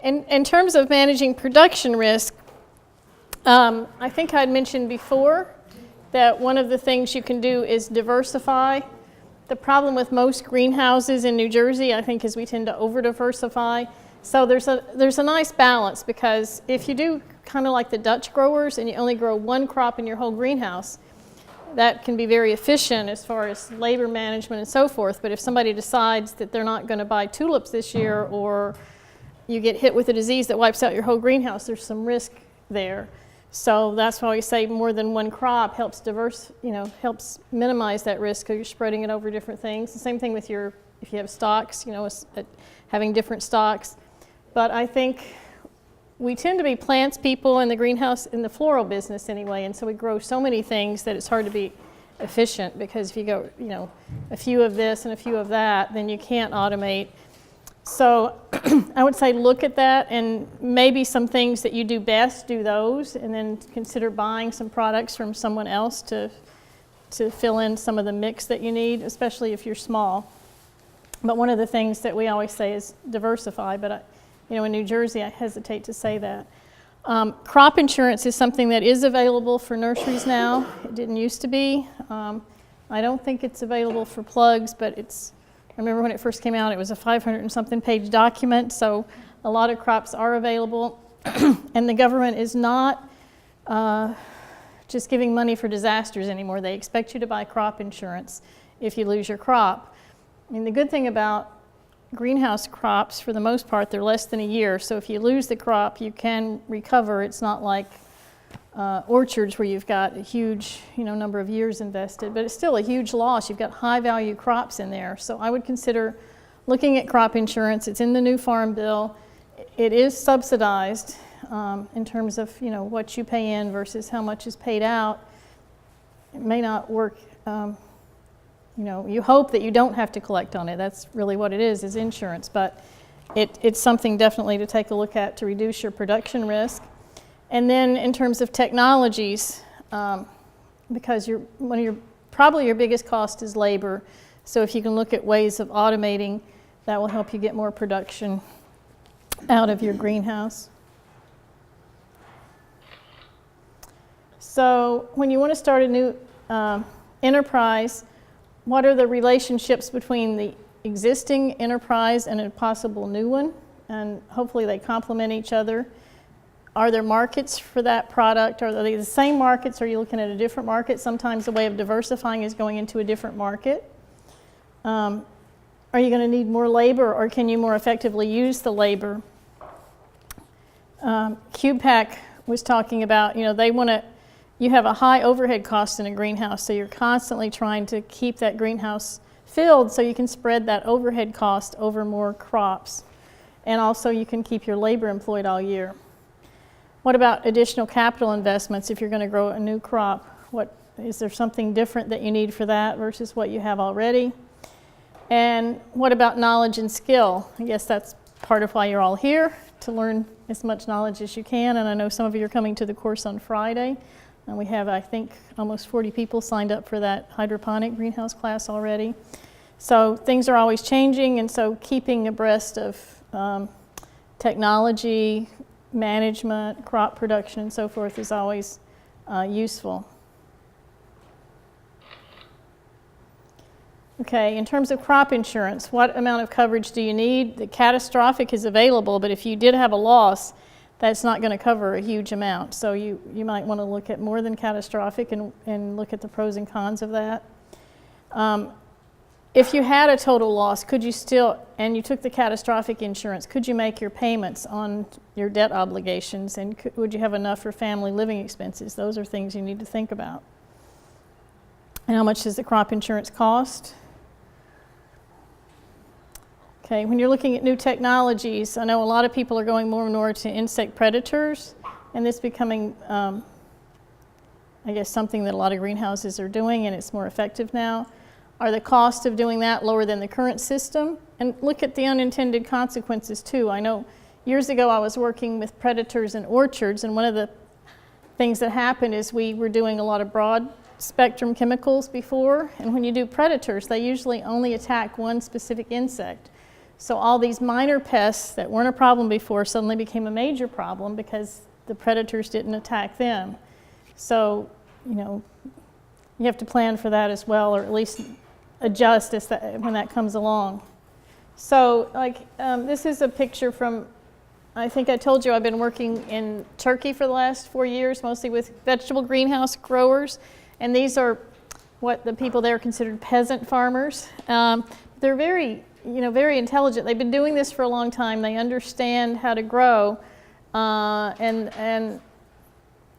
In terms of managing production risk, I think I'd mentioned before that one of the things you can do is diversify. The problem with most greenhouses in New Jersey, I think, is we tend to over-diversify. So there's a nice balance, because if you do kind of like the Dutch growers and you only grow one crop in your whole greenhouse, that can be very efficient as far as labor management and so forth. But if somebody decides that they're not going to buy tulips this year, or you get hit with a disease that wipes out your whole greenhouse, there's some risk there. So that's why we say more than one crop helps helps minimize that risk, because you're spreading it over different things. The same thing with if you have stocks, having different stocks. But I think we tend to be plants people in the greenhouse, in the floral business anyway, and so we grow so many things that it's hard to be efficient, because if you go, a few of this and a few of that, then you can't automate. So I would say look at that, and maybe some things that you do best, do those, and then consider buying some products from someone else to fill in some of the mix that you need, especially if you're small. But one of the things that we always say is diversify, but in New Jersey, I hesitate to say that. Crop insurance is something that is available for nurseries now. It didn't used to be. I don't think it's available for plugs, but I remember when it first came out, it was a 500 and something page document, so a lot of crops are available. And the government is not just giving money for disasters anymore. They expect you to buy crop insurance if you lose your crop. I mean, the good thing about greenhouse crops, for the most part, they're less than a year. So if you lose the crop, you can recover. It's not like orchards where you've got a huge number of years invested, but it's still a huge loss. You've got high value crops in there. So I would consider looking at crop insurance. It's in the new Farm Bill. It is subsidized in terms of what you pay in versus how much is paid out. It may not work. You hope that you don't have to collect on it. That's really what it is insurance. But it's something definitely to take a look at to reduce your production risk. And then in terms of technologies, because probably your biggest cost is labor. So if you can look at ways of automating, that will help you get more production out of your greenhouse. So when you want to start a new enterprise, what are the relationships between the existing enterprise and a possible new one? And hopefully they complement each other. Are there markets for that product? Are they the same markets? Or are you looking at a different market? Sometimes the way of diversifying is going into a different market. Are you going to need more labor, or can you more effectively use the labor? CubePack was talking about, you have a high overhead cost in a greenhouse, so you're constantly trying to keep that greenhouse filled so you can spread that overhead cost over more crops. And also you can keep your labor employed all year. What about additional capital investments if you're going to grow a new crop? Is there something different that you need for that versus what you have already? And what about knowledge and skill? I guess that's part of why you're all here, to learn as much knowledge as you can. And I know some of you are coming to the course on Friday. And we have, I think, almost 40 people signed up for that hydroponic greenhouse class already. So things are always changing, and so keeping abreast of technology, management, crop production, and so forth is always useful. Okay, in terms of crop insurance, what amount of coverage do you need? The catastrophic is available, but if you did have a loss, that's not going to cover a huge amount. So you might want to look at more than catastrophic and look at the pros and cons of that. If you had a total loss, could you still, and you took the catastrophic insurance, could you make your payments on your debt obligations, and would you have enough for family living expenses? Those are things you need to think about. And how much does the crop insurance cost? Okay, when you're looking at new technologies, I know a lot of people are going more and more to insect predators, and this becoming, I guess, something that a lot of greenhouses are doing, and it's more effective now. Are the costs of doing that lower than the current system? And look at the unintended consequences too. I know years ago I was working with predators in orchards, and one of the things that happened is we were doing a lot of broad spectrum chemicals before, and when you do predators, they usually only attack one specific insect. So all these minor pests that weren't a problem before suddenly became a major problem because the predators didn't attack them. So, you have to plan for that as well, or at least adjust when that comes along. So, this is a picture from, I think I told you I've been working in Turkey for the last 4 years, mostly with vegetable greenhouse growers, and these are what the people there considered peasant farmers. They're very intelligent. They've been doing this for a long time. They understand how to grow, and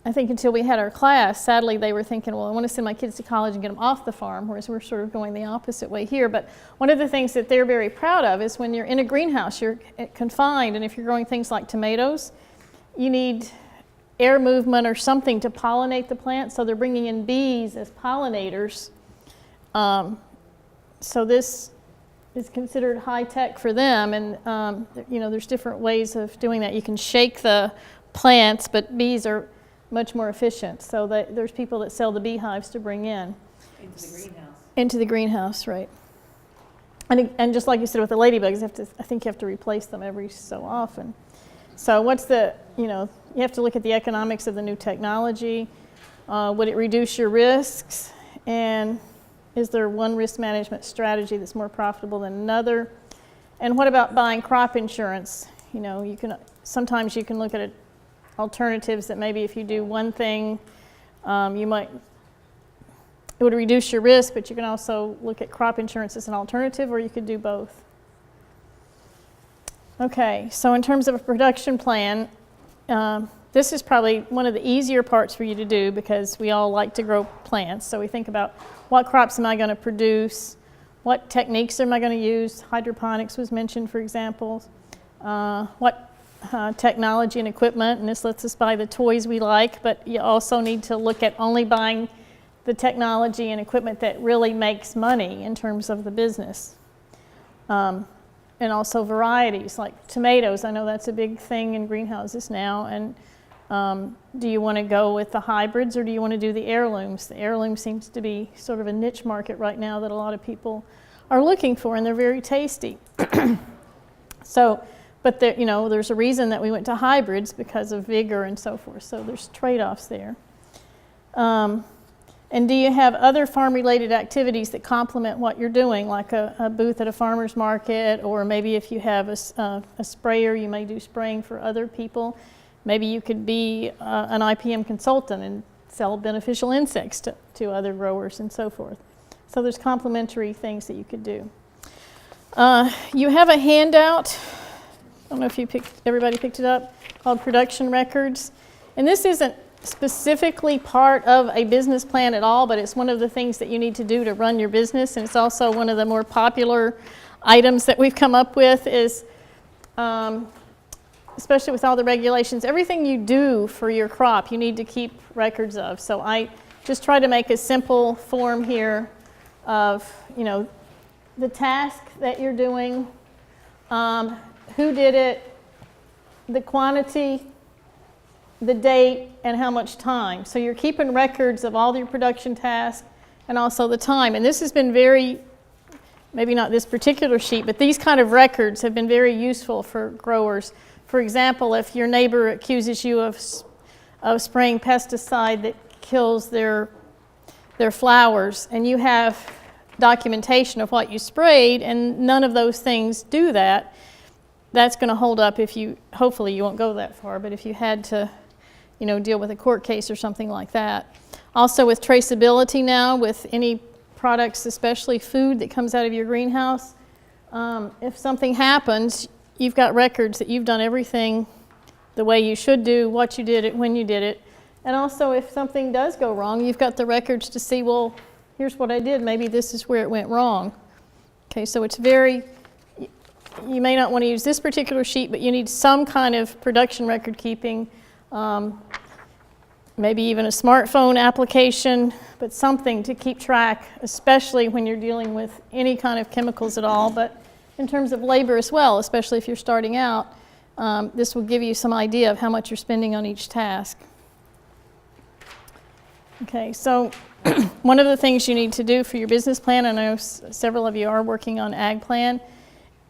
I think until we had our class, sadly, they were thinking, well, I want to send my kids to college and get them off the farm, whereas we're sort of going the opposite way here. But one of the things that they're very proud of is when you're in a greenhouse, you're confined, and if you're growing things like tomatoes, you need air movement or something to pollinate the plant, so they're bringing in bees as pollinators. So this is considered high tech for them, and there's different ways of doing that. You can shake the plants, but bees are much more efficient. So there's people that sell the beehives to bring in. Into the greenhouse. Into the greenhouse, right. And just like you said with the ladybugs, I think you have to replace them every so often. So you have to look at the economics of the new technology. Would it reduce your risks? And is there one risk management strategy that's more profitable than another? And what about buying crop insurance? Sometimes you can look at alternatives that maybe if you do one thing, it would reduce your risk, but you can also look at crop insurance as an alternative, or you could do both. Okay, so in terms of a production plan, this is probably one of the easier parts for you to do because we all like to grow plants. So we think about what crops am I going to produce, what techniques am I going to use. Hydroponics was mentioned, for example. What technology and equipment, and this lets us buy the toys we like, but you also need to look at only buying the technology and equipment that really makes money in terms of the business. And also varieties, like tomatoes. I know that's a big thing in greenhouses now, and do you want to go with the hybrids or do you want to do the heirlooms? The heirloom seems to be sort of a niche market right now that a lot of people are looking for, and they're very tasty. But there's a reason that we went to hybrids because of vigor and so forth. So there's trade-offs there. And do you have other farm-related activities that complement what you're doing, like a booth at a farmer's market, or maybe if you have a sprayer, you may do spraying for other people. Maybe you could be an IPM consultant and sell beneficial insects to other growers and so forth. So there's complementary things that you could do. You have a handout. I don't know if everybody picked it up, called Production Records. And this isn't specifically part of a business plan at all, but it's one of the things that you need to do to run your business, and it's also one of the more popular items that we've come up with is, especially with all the regulations, everything you do for your crop you need to keep records of. So I just try to make a simple form here of, the task that you're doing, who did it, the quantity, the date, and how much time. So you're keeping records of all your production tasks and also the time. And this has been maybe not this particular sheet, but these kind of records have been very useful for growers. For example, if your neighbor accuses you of spraying pesticide that kills their flowers, and you have documentation of what you sprayed, and none of those things do that, that's going to hold up hopefully you won't go that far, but if you had to, deal with a court case or something like that. Also with traceability now, with any products, especially food that comes out of your greenhouse, if something happens, you've got records that you've done everything the way you should do, what you did it, when you did it. And also if something does go wrong, you've got the records to see, well, here's what I did, maybe this is where it went wrong. Okay, so it's you may not want to use this particular sheet, but you need some kind of production record keeping, maybe even a smartphone application, but something to keep track, especially when you're dealing with any kind of chemicals at all, but in terms of labor as well, especially if you're starting out, this will give you some idea of how much you're spending on each task. Okay, so one of the things you need to do for your business plan, I know several of you are working on Ag Plan,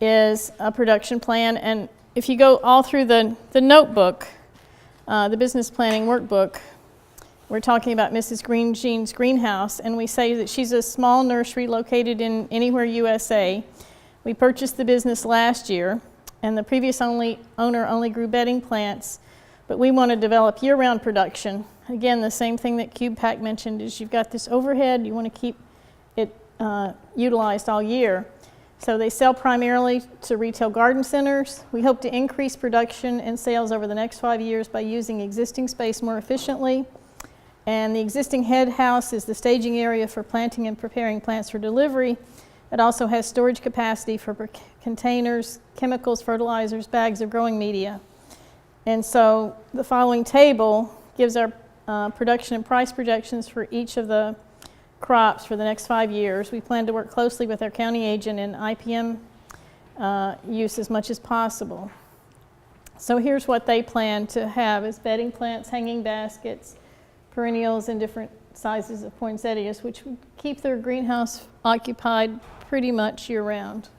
is a production plan. And if you go all through the notebook, the business planning workbook, we're talking about Mrs. Green Jean's greenhouse, and we say that she's a small nursery located in Anywhere, USA. We purchased the business last year, and the previous owner only grew bedding plants, but we want to develop year-round production. Again, the same thing that Cube Pack mentioned is you've got this overhead, you want to keep it utilized all year. So they sell primarily to retail garden centers. We hope to increase production and sales over the next 5 years by using existing space more efficiently. And the existing head house is the staging area for planting and preparing plants for delivery. It also has storage capacity for containers, chemicals, fertilizers, bags of growing media. And so the following table gives our production and price projections for each of the crops for the next 5 years. We plan to work closely with our county agent in IPM use as much as possible. So here's what they plan to have is bedding plants, hanging baskets, perennials in different sizes of poinsettias, which would keep their greenhouse occupied pretty much year-round.